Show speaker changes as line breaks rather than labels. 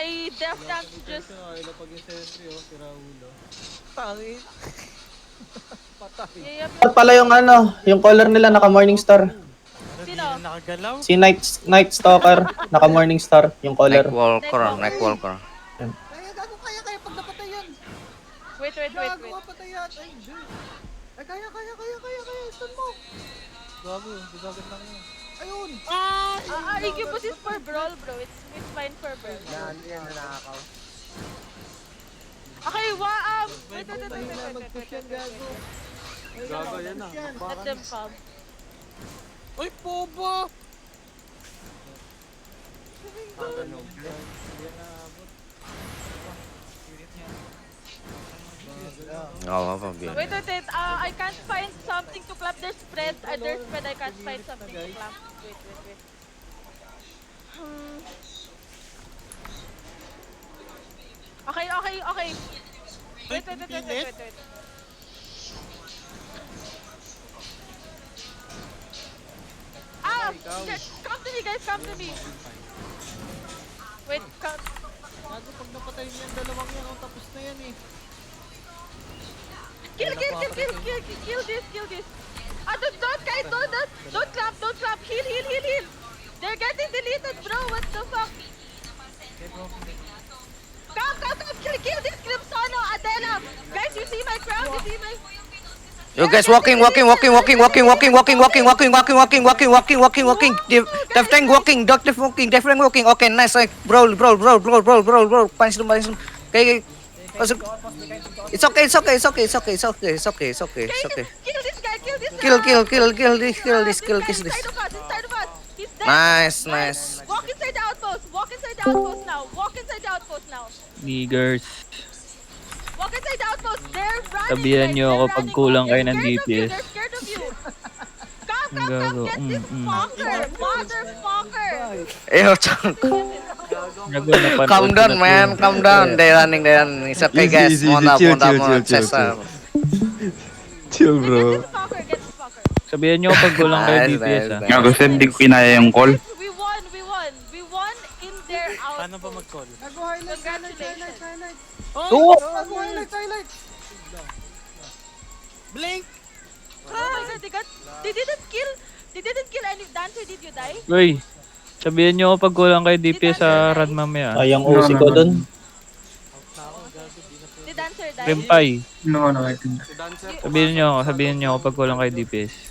my death tank just...
Ila pag yung sentry, oh, sira ulo.
Pangin. Patay.
Yeah,
Dapat pala yung ano, yung color nila naka Morningstar.
Sino?
Nakagalaw?
Si Night Stalker, naka Morningstar yung color.
Nightwalker.
Kaya gago, kaya pag napatay yan.
Wait.
Gago, mapatay yan. Ay, hindi. Ay, kaya. Stun mo.
Gago, bisagan lang yun.
Ayun.
Incubus is for brawl, bro. It's fine for brawl.
Yan, nanakaw.
Okay, wait.
Mag-push yan, gago.
Gago, yan na.
Let them come.
Uy, pobo!
Wait. I can't find something to clap. There's spread. There's spread. I can't find something to clap. Wait. Okay. Wait. Shit. Come to me, guys. Come to me. Wait, come.
Gago, pag napatay niya yung dalawang yan, oh, tapos na yan eh.
Kill this. Don't guys, don't clap. Heal. They're getting deleted, bro. What the fuck? Come. Kill this Crimsono, Adela. Guys, you see my crown? You see my...
You guys walking. Death tank walking, Dr. walking, different walking. Okay, nice. Like, brawl. Punch them. Okay. It's okay.
Kill this guy.
Kill this.
Inside of us. He's dead.
Nice.
Walk inside the outpost now.
Niggers.
Walk inside the outpost. They're running.
Sabihan nyo ako pag kulang kayo ng DPS.
They're scared of you. Come.
Gago.
Get this fucker. Motherfucker.
Ew, chunk. Calm
Calm
down, man. Calm down. They running. It's okay, guys. Punta.
Chill,
Get
bro.
this fucker.
Sabihan nyo pag kulang kayo
Nice,
DPS
nice,
ah.
Nga, gusto hindi ko kinaya yung call.
We won in their outpost.
Paano ba mag-call?
Gago, highlight.
Oh! Gago, highlight! Blink!
Oh my god, they didn't kill any dancer, did you die?
Uy, sabihan nyo pag kulang kayo DPS sa run mamaya.
Sayang OC ko dun.
Did dancer die?
Rimpay.
No, I think.
Si Dancer,
Sabihan nyo ako pag kulang kayo DPS.